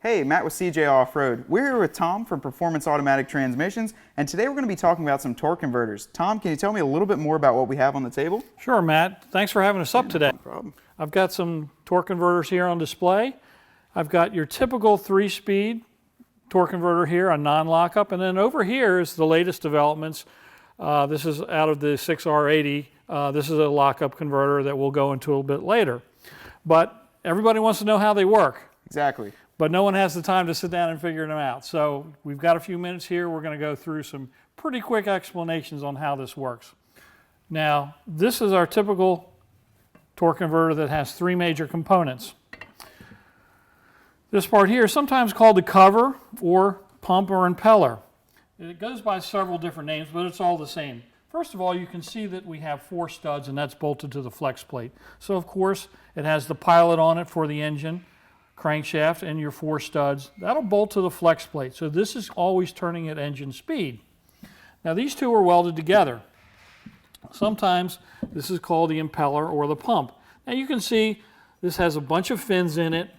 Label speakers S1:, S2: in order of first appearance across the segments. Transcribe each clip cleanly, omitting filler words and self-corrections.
S1: Hey, Matt with CJ Off-Road. We're here with Tom from Performance Automatic Transmissions, and today we're going to be talking about some torque converters. Tom, can you tell me a little bit more about what we have on the table?
S2: Sure, Matt. Thanks for having us up today.
S1: No problem.
S2: I've got some torque converters here on display. I've got your typical 3-speed torque converter here, a non-lockup, and then over here is the latest developments. This is out of the 6R80. This is a lockup converter that we'll go into a little bit later. But everybody wants to know how they work.
S1: Exactly.
S2: But no one has the time to sit down and figure them out. So we've got a few minutes here. We're going to go through some pretty quick explanations on how this works. Now, this is our typical torque converter that has 3 major components. This part here is sometimes called the cover or pump or impeller. It goes by several different names, but it's all the same. First of all, you can see that we have 4 studs, and that's bolted to the flex plate. So of course, it has the pilot on it for the engine, crankshaft, and your 4 studs. That'll bolt to the flex plate. So this is always turning at engine speed. Now these two are welded together. Sometimes this is called the impeller or the pump. Now you can see this has a bunch of fins in it,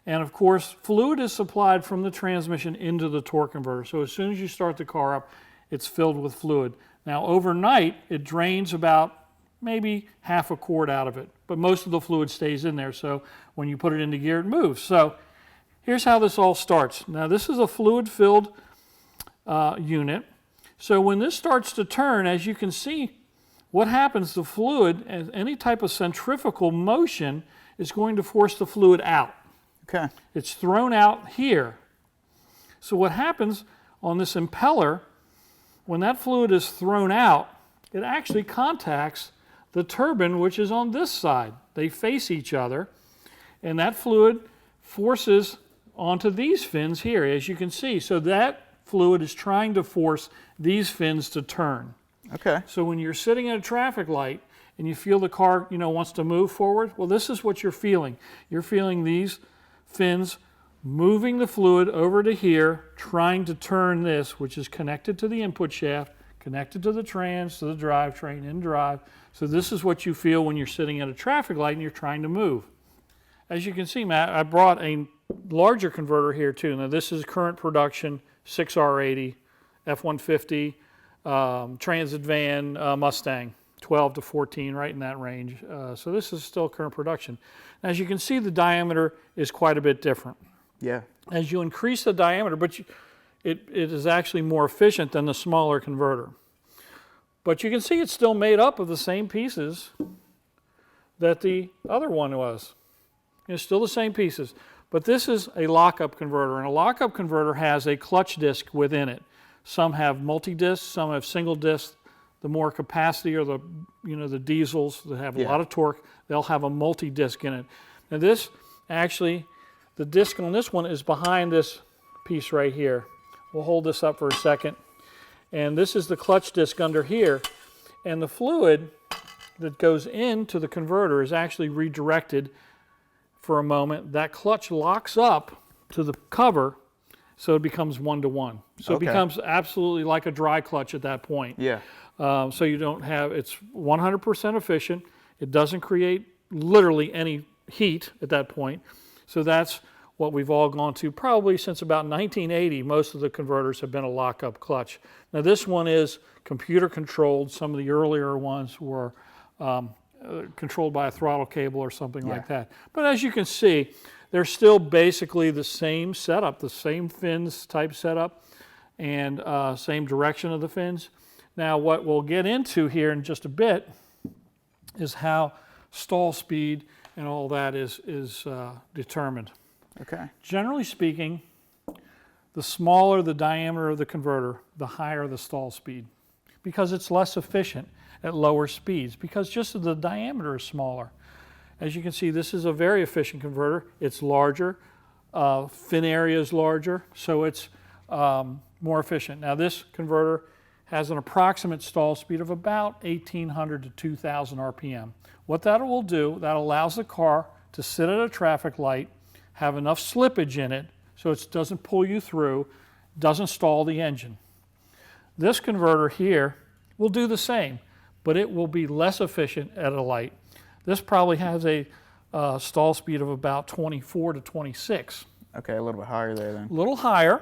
S2: and of course fluid is supplied from the transmission into the torque converter. So as soon as you start the car up, it's filled with fluid. Now overnight it drains about maybe half a quart out of it, but most of the fluid stays in there, so when you put it into gear it moves. So here's how this all starts. Now this is a fluid filled unit. So when this starts to turn, as you can see, what happens, the fluid, as any type of centrifugal motion, is going to force the fluid out.
S1: Okay.
S2: It's thrown out here. So what happens on this impeller, when that fluid is thrown out, it actually contacts the turbine, which is on this side. They face each other, and that fluid forces onto these fins here, as you can see. So that fluid is trying to force these fins to turn.
S1: Okay.
S2: So when you're sitting at a traffic light and you feel the car, wants to move forward, well, this is what you're feeling. You're feeling these fins moving the fluid over to here, trying to turn this, which is connected to the input shaft, connected to the trans, to the drivetrain, in drive. So this is what you feel when you're sitting at a traffic light and you're trying to move. As you can see, Matt, I brought a larger converter here too. Now this is current production 6R80, F-150, Transit van, Mustang, 12 to 14, right in that range. So this is still current production. As you can see, the diameter is quite a bit different.
S1: Yeah.
S2: As you increase the diameter, but it is actually more efficient than the smaller converter. But you can see it's still made up of the same pieces that the other one was. It's still the same pieces. But this is a lockup converter, and a lockup converter has a clutch disc within it. Some have multi-discs, some have single discs. The more capacity, or the diesels that have a lot of torque, they'll have a multi-disc in it. Now this, actually, the disc on this one is behind this piece right here. We'll hold this up for a second. And this is the clutch disc under here. And the fluid that goes into the converter is actually redirected for a moment. That clutch locks up to the cover, so it becomes 1-to-1. So it becomes absolutely like a dry clutch at that point.
S1: Yeah.
S2: So you don't have, it's 100% efficient. It doesn't create literally any heat at that point. So that's what we've all gone to probably since about 1980. Most of the converters have been a lockup clutch. Now this one is computer controlled. Some of the earlier ones were controlled by a throttle cable or something like that. But as you can see, they're still basically the same setup, the same fins type setup, and same direction of the fins. Now what we'll get into here in just a bit is how stall speed and all that is determined.
S1: Okay.
S2: Generally speaking, the smaller the diameter of the converter, the higher the stall speed, because it's less efficient at lower speeds, because just the diameter is smaller. As you can see, this is a very efficient converter. It's larger, fin area is larger, so it's more efficient. Now this converter has an approximate stall speed of about 1,800 to 2,000 RPM. What that will do, that allows the car to sit at a traffic light, have enough slippage in it so it doesn't pull you through, doesn't stall the engine. This converter here will do the same, but it will be less efficient at a light. This probably has a stall speed of about 24 to 26.
S1: Okay, a little bit higher there then.
S2: A little higher.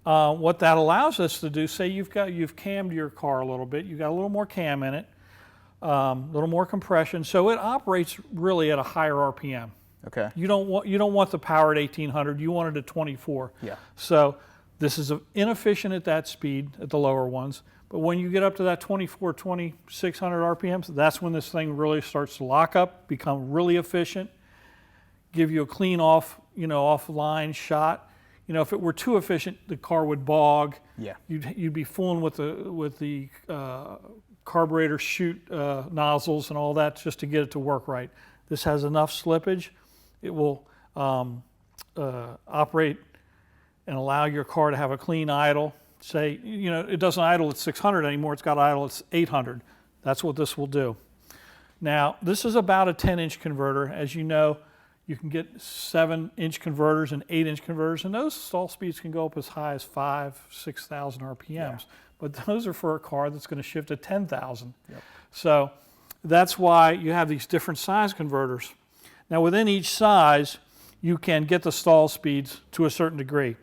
S2: What that allows us to do, say you've cammed your car a little bit, you've got a little more cam in it, a little more compression, so it operates really at a higher RPM.
S1: Okay.
S2: You don't want the power at 1800, you want it at 24.
S1: Yeah.
S2: So this is inefficient at that speed, at the lower ones, but when you get up to that 24, 2600 RPMs, that's when this thing really starts to lock up, become really efficient, give you a clean offline shot. If it were too efficient, the car would bog.
S1: Yeah.
S2: You'd be fooling with the carburetor chute nozzles and all that just to get it to work right. This has enough slippage. It will operate and allow your car to have a clean idle. Say, it doesn't idle at 600 anymore. It's got idle at 800. That's what this will do. Now, this is about a 10-inch converter. As you know, you can get 7-inch converters and 8-inch converters, and those stall speeds can go up as high as 5,000, 6,000 RPMs. Yeah. But those are for a car that's going to shift at 10,000. Yep. So that's why you have these different size converters. Now, within each size, you can get the stall speeds to a certain degree.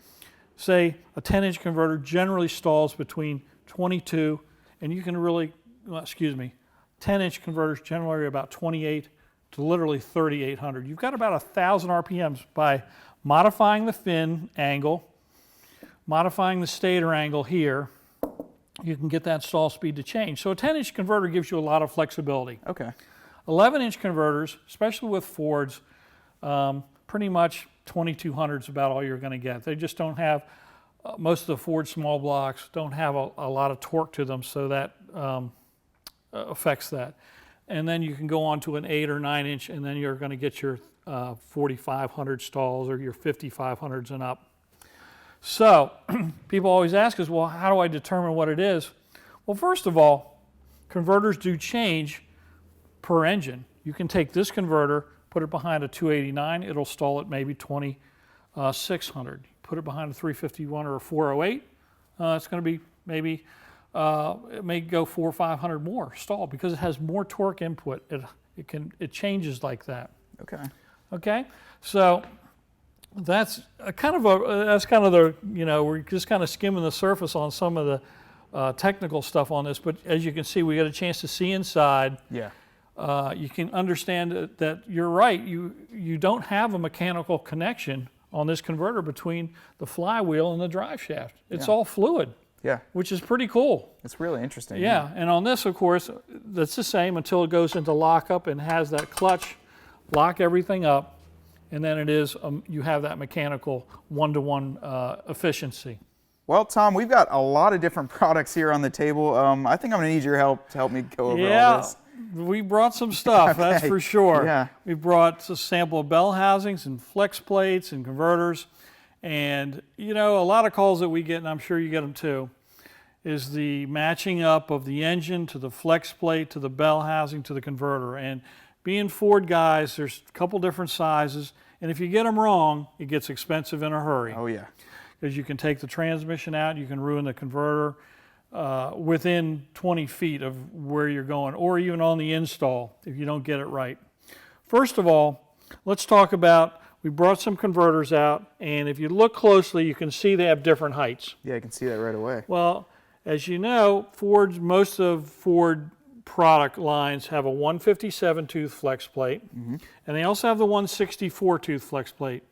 S2: Say a 10-inch converter generally stalls between 22, and you can really, 10-inch converters generally are about 28 to literally 3,800. You've got about 1,000 RPMs by modifying the fin angle, modifying the stator angle here. You can get that stall speed to change. So a 10-inch converter gives you a lot of flexibility.
S1: Okay.
S2: 11-inch converters, especially with Fords, pretty much 2200 is about all you're going to get. They just don't have, most of the Ford small blocks don't have a lot of torque to them, so that affects that. And then you can go on to an 8 or 9-inch, and then you're going to get your 4,500 stalls or your 5,500s and up. So people always ask us, well, how do I determine what it is? Well, first of all, converters do change per engine. You can take this converter, put it behind a 289, it'll stall at maybe 2,600. Put it behind a 351 or a 408, it's going to be maybe, it may go 400 or 500 more stall because it has more torque input. It changes like that.
S1: Okay.
S2: Okay, so that's kind of the, we're just kind of skimming the surface on some of the technical stuff on this, but as you can see, we got a chance to see inside.
S1: Yeah.
S2: You can understand that you're right. You don't have a mechanical connection on this converter between the flywheel and the drive shaft. It's all fluid.
S1: Yeah.
S2: Which is pretty cool.
S1: It's really interesting.
S2: Yeah, and on this, of course, that's the same until it goes into lockup and has that clutch lock everything up, and then it is you have that mechanical one-to-one efficiency.
S1: Well, Tom, we've got a lot of different products here on the table. I think I'm going to need your help to help me go over all this.
S2: We brought some stuff,
S1: Okay.
S2: That's for sure.
S1: Yeah.
S2: We brought a sample of bell housings and flex plates and converters. And, a lot of calls that we get, and I'm sure you get them too, is the matching up of the engine to the flex plate to the bell housing to the converter. And being Ford guys, there's a couple different sizes. And if you get them wrong, it gets expensive in a hurry.
S1: Oh, yeah.
S2: Because you can take the transmission out, you can ruin the converter within 20 feet of where you're going, or even on the install if you don't get it right. First of all, let's talk about, we brought some converters out, and if you look closely, you can see they have different heights.
S1: Yeah, I can see that right away.
S2: Well, as you know, most of Ford product lines have a 157 tooth flex plate, and they also have the 164 tooth flex plate.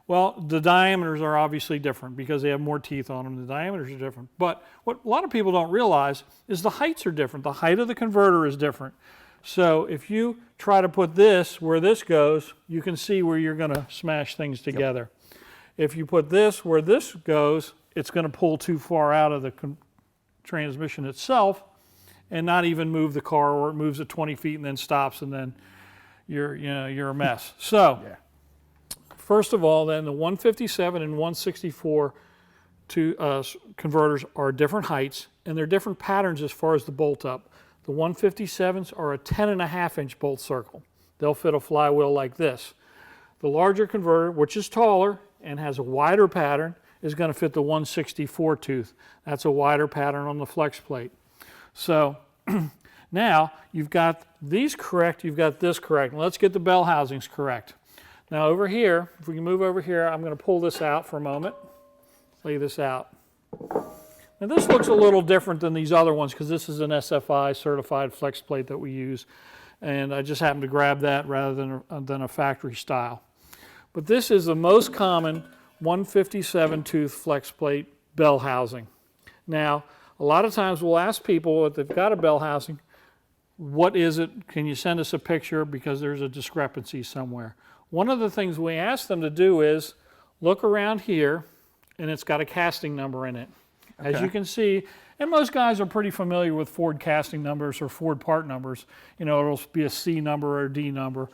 S2: Well, the diameters are obviously different because they have more teeth on them. The diameters are different. But what a lot of people don't realize is the heights are different. The height of the converter is different. So if you try to put this where this goes, you can see where you're going to smash things together. Yep. If you put this where this goes, it's going to pull too far out of the transmission itself and not even move the car, or it moves at 20 feet and then stops, and then you're a mess. So. Yeah. First of all, then, the 157 and 164 converters are different heights, and they're different patterns as far as the bolt up. The 157s are a 10.5-inch bolt circle. They'll fit a flywheel like this. The larger converter, which is taller and has a wider pattern, is going to fit the 164 tooth. That's a wider pattern on the flex plate. So Now, you've got these correct, you've got this correct. Now, let's get the bell housings correct. Now, over here, if we can move over here, I'm going to pull this out for a moment, lay this out. Now, this looks a little different than these other ones because this is an SFI certified flex plate that we use, and I just happened to grab that rather than a factory style. But this is the most common 157 tooth flex plate bell housing. Now, a lot of times we'll ask people if they've got a bell housing, what is it? Can you send us a picture because there's a discrepancy somewhere? One of the things we ask them to do is look around here, and it's got a casting number in it.
S1: Okay. As
S2: you can see, and most guys are pretty familiar with Ford casting numbers or Ford part numbers. You know, it'll be a C number or a D number.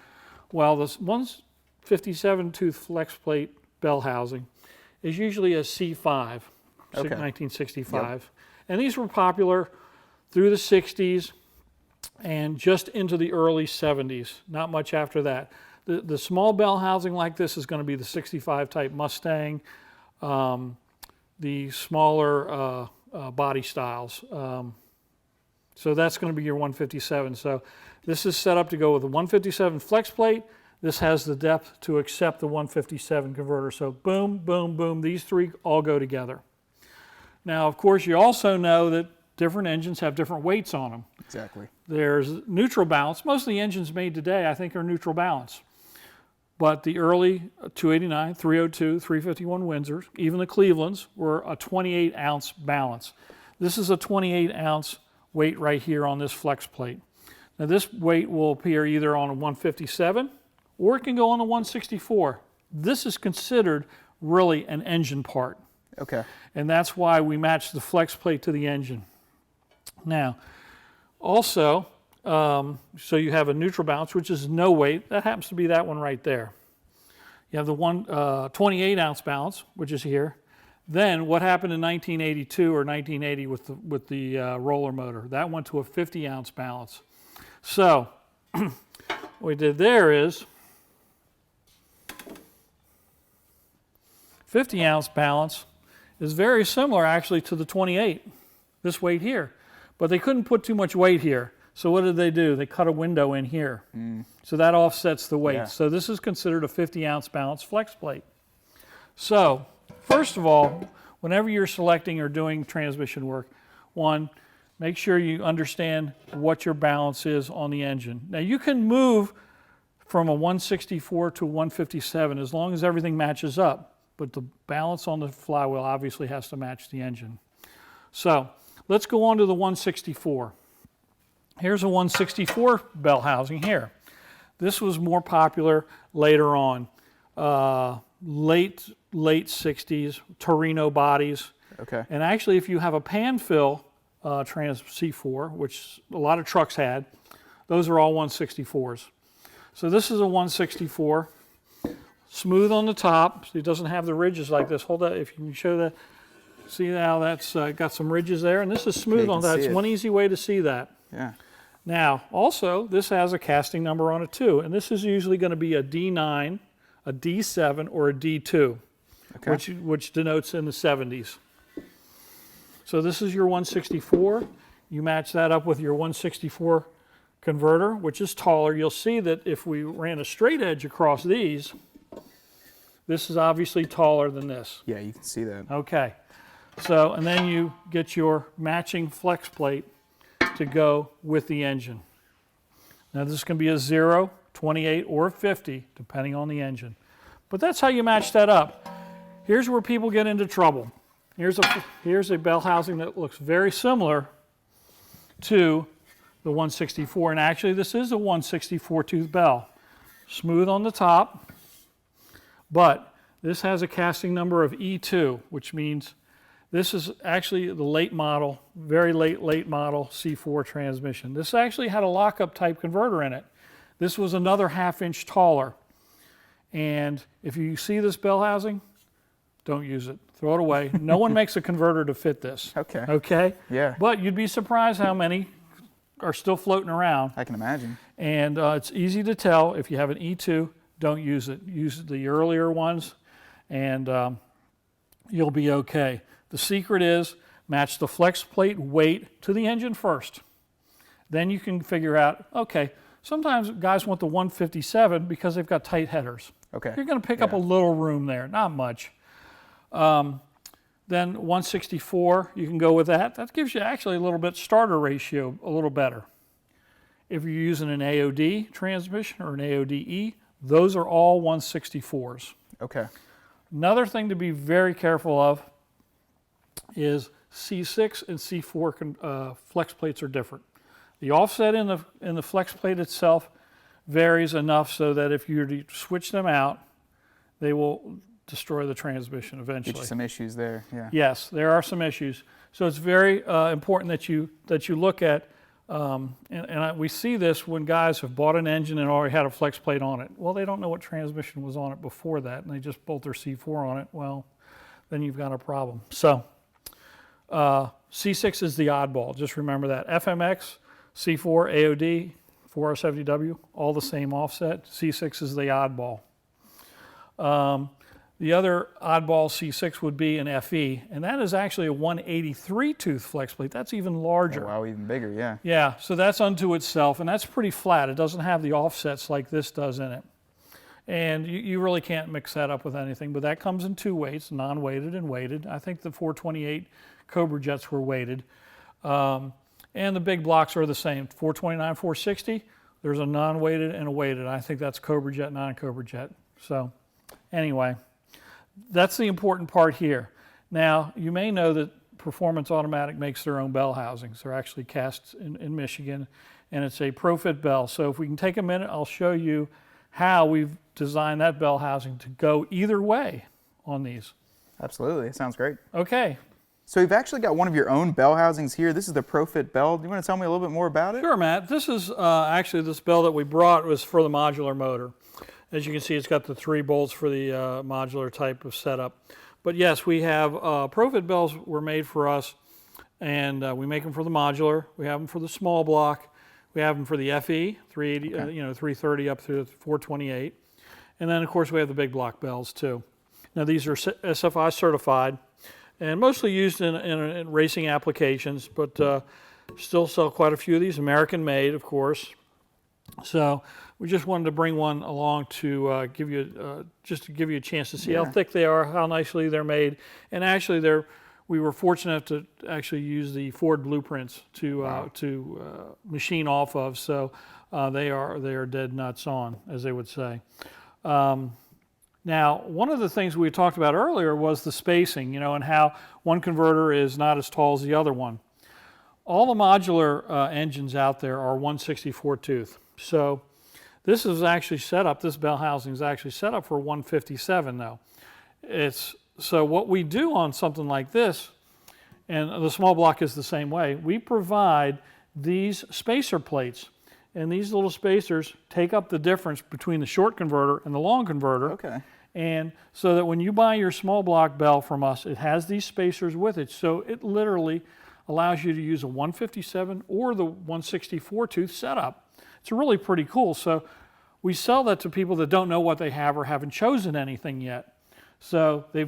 S2: Well, this 157 tooth flex plate bell housing is usually a C5, 1965. Yep. And these were popular through the 60s and just into the early 70s, not much after that. The small bell housing like this is going to be the 65 type Mustang, the smaller body styles. So that's going to be your 157. So this is set up to go with a 157 flex plate. This has the depth to accept the 157 converter. So boom, boom, boom, these three all go together. Now, of course, you also know that different engines have different weights on them.
S1: Exactly.
S2: There's neutral balance. Most of the engines made today, I think, are neutral balance. But the early 289, 302, 351 Windsors, even the Clevelands, were a 28-ounce balance. This is a 28-ounce weight right here on this flex plate. Now, this weight will appear either on a 157 or it can go on a 164. This is considered really an engine part.
S1: Okay.
S2: And that's why we match the flex plate to the engine. Now, also, so you have a neutral balance, which is no weight. That happens to be that one right there. You have the 28-ounce balance, which is here. Then what happened in 1982 or 1980 with the roller motor? That went to a 50-ounce balance. So what we did there is 50-ounce balance is very similar actually to the 28, this weight here. But they couldn't put too much weight here. So what did they do? They cut a window in here. So that offsets the weight.
S1: Yeah.
S2: So this is considered a 50-ounce balance flex plate. So first of all, whenever you're selecting or doing transmission work, one, make sure you understand what your balance is on the engine. Now you can move from a 164 to a 157 as long as everything matches up, but the balance on the flywheel obviously has to match the engine. So let's go on to the 164. Here's a 164 bell housing here. This was more popular later on, late 60s, Torino bodies.
S1: Okay.
S2: And actually, if you have a pan fill trans C4, which a lot of trucks had, those are all 164s. So this is a 164, smooth on the top. So it doesn't have the ridges like this. Hold that, if you can show that. See how that's got some ridges there, and this is smooth on that. It's one easy way to see that.
S1: Yeah.
S2: Now, also, this has a casting number on it too, and this is usually going to be a D9, a D7, or a D2, okay, which denotes in the 70s. So this is your 164. You match that up with your 164 converter, which is taller. You'll see that if we ran a straight edge across these, this is obviously taller than this.
S1: Yeah, you can see that.
S2: Okay. So, and then you get your matching flex plate to go with the engine. Now this can be a 0, 28, or 50, depending on the engine. But that's how you match that up. Here's where people get into trouble. Here's a bell housing that looks very similar to the 164, and actually this is a 164 tooth bell. Smooth on the top, but this has a casting number of E2, which means this is actually the late model, very late model C4 transmission. This actually had a lockup type converter in it. This was another ½ inch taller. And if you see this bell housing, don't use it. Throw it away. No one makes a converter to fit this.
S1: Okay.
S2: Okay?
S1: Yeah.
S2: But you'd be surprised how many are still floating around.
S1: I can imagine.
S2: And it's easy to tell. If you have an E2, don't use it. Use the earlier ones, and you'll be okay. The secret is match the flex plate weight to the engine first. then you can figure out, okay, sometimes guys want the 157 because they've got tight headers.
S1: Okay.
S2: You're going to pick up a little room there, not much. Then 164, you can go with that. That gives you actually a little bit starter ratio, a little better. If you're using an AOD transmission or an AODE, those are all 164s.
S1: Okay.
S2: Another thing to be very careful of is C6 and C4 flex plates are different. The offset in the flex plate itself varies enough so that if you were to switch them out, they will destroy the transmission eventually.
S1: Get you some issues there, yeah.
S2: Yes, there are some issues. So it's very important that you look at, we see this when guys have bought an engine and already had a flex plate on it. Well, they don't know what transmission was on it before that, and they just bolt their C4 on it. Well, then you've got a problem. So C6 is the oddball. Just remember that. FMX, C4, AOD, 4R70W, all the same offset. C6 is the oddball. The other oddball C6 would be an FE, and that is actually a 183 tooth flex plate. That's even larger.
S1: Oh, wow, even bigger, yeah.
S2: Yeah, so that's unto itself, and that's pretty flat. It doesn't have the offsets like this does in it. And you really can't mix that up with anything, but that comes in two weights, non-weighted and weighted. I think the 428 Cobra jets were weighted. And the big blocks are the same. 429, 460, there's a non-weighted and a weighted. I think that's Cobra jet, non-Cobra jet. So anyway, that's the important part here. Now, you may know that Performance Automatic makes their own bell housings. They're actually cast in Michigan, and it's a ProFit bell. So if we can take a minute, I'll show you how we've designed that bell housing to go either way on these.
S1: Absolutely, it sounds great.
S2: Okay.
S1: So you've actually got one of your own bell housings here. This is the ProFit bell. Do you want to tell me a little bit more about it?
S2: Sure, Matt. This is actually this bell that we brought was for the modular motor. As you can see, it's got the 3 bolts for the modular type of setup. But yes, we have ProFit bells were made for us, and we make them for the modular. We have them for the small block. We have them for the FE, 380,
S1: Okay.
S2: 330 up through 428. And then, of course, we have the big block bells, too. Now, these are SFI certified and mostly used in racing applications, but still sell quite a few of these, American-made, of course. So we just wanted to bring one along to give you a chance to see how thick they are, how nicely they're made, and actually we were fortunate to actually use the Ford blueprints to machine off of. So they are dead nuts on, as they would say. Now, one of the things we talked about earlier was the spacing, and how one converter is not as tall as the other one. All the modular engines out there are 164 tooth. So this is actually set up, this bell housing is actually set up for 157 though. So what we do on something like this, and the small block is the same way, we provide these spacer plates. And these little spacers take up the difference between the short converter and the long converter.
S1: Okay.
S2: And so that when you buy your small block bell from us, it has these spacers with it. So it literally allows you to use a 157 or the 164 tooth setup. It's really pretty cool. So we sell that to people that don't know what they have or haven't chosen anything yet. So they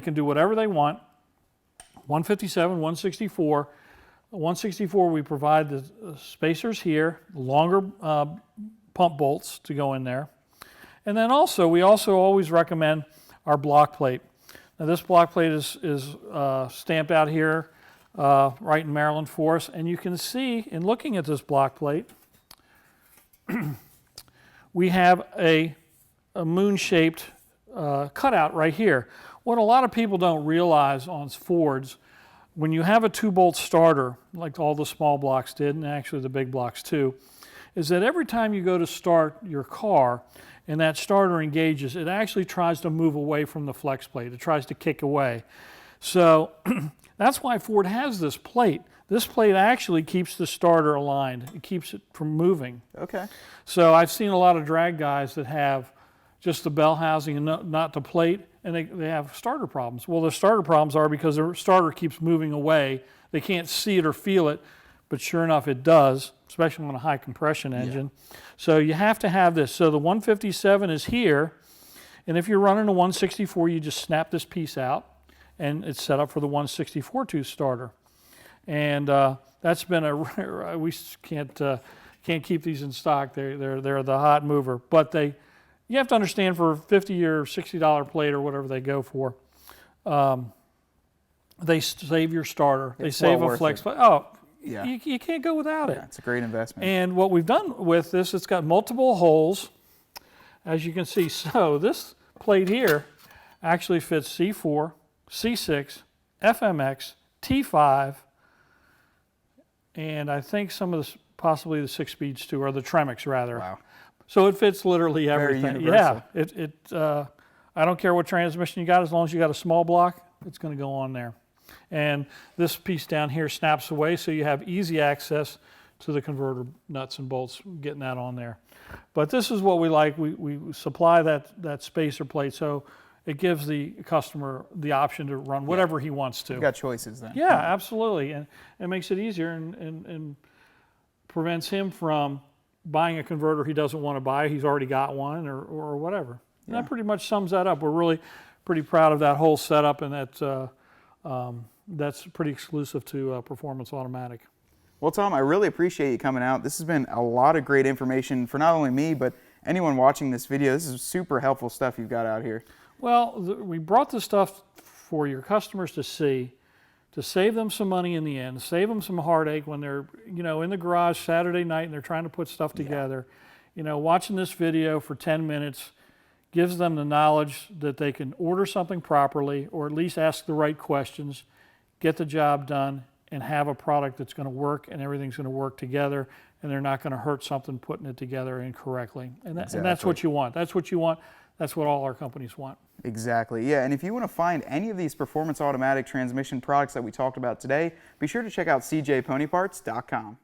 S2: can do whatever they want. 157, 164. 164, we provide the spacers here, longer pump bolts to go in there. And then we also always recommend our block plate. Now this block plate is stamped out here right in Maryland for us. And you can see in looking at this block plate, we have a moon-shaped cutout right here. What a lot of people don't realize on Fords, when you have a 2-bolt starter, like all the small blocks did, and actually the big blocks too, is that every time you go to start your car and that starter engages, it actually tries to move away from the flex plate. It tries to kick away. So that's why Ford has this plate. This plate actually keeps the starter aligned. It keeps it from moving.
S1: Okay.
S2: So I've seen a lot of drag guys that have just the bell housing and not the plate, and they have starter problems. Well, the starter problems are because the starter keeps moving away. They can't see it or feel it, but sure enough, it does, especially on a high compression engine. Yeah. So you have to have this. So the 157 is here, and if you're running a 164, you just snap this piece out, and it's set up for the 164 tooth starter. And that's been a we can't keep these in stock. They're the hot mover. But you have to understand, for $50 or $60 plate or whatever they go for, they save your starter. They save a flex plate. Oh,
S1: yeah.
S2: You can't go without it.
S1: It's a great investment.
S2: And what we've done with this, it's got multiple holes, as you can see. So this plate here actually fits C4, C6, FMX, T5, and I think some of the, possibly the 6 speeds too, or the Tremix rather.
S1: Wow.
S2: So it fits literally everything.
S1: Very universal.
S2: Yeah. I don't care what transmission you got, as long as you got a small block, it's going to go on there. And this piece down here snaps away, so you have easy access to the converter nuts and bolts, getting that on there. But this is what we like. We supply that spacer plate, so it gives the customer the option to run whatever he wants to.
S1: You got choices then.
S2: Yeah, absolutely. And it makes it easier and prevents him from buying a converter he doesn't want to buy. He's already got one or whatever. And that pretty much sums that up. We're really pretty proud of that whole setup, and that's pretty exclusive to Performance Automatic.
S1: Well, Tom, I really appreciate you coming out. This has been a lot of great information for not only me, but anyone watching this video. This is super helpful stuff you've got out here.
S2: Well, we brought this stuff for your customers to see, to save them some money in the end, save them some heartache when they're, in the garage Saturday night and they're trying to put stuff together. Watching this video for 10 minutes gives them the knowledge that they can order something properly, or at least ask the right questions, get the job done, and have a product that's going to work and everything's going to work together, and they're not going to hurt something putting it together incorrectly. And that's what you want. That's what you want. That's what all our companies want.
S1: Exactly, yeah. And if you want to find any of these Performance Automatic transmission products that we talked about today, be sure to check out cjponyparts.com.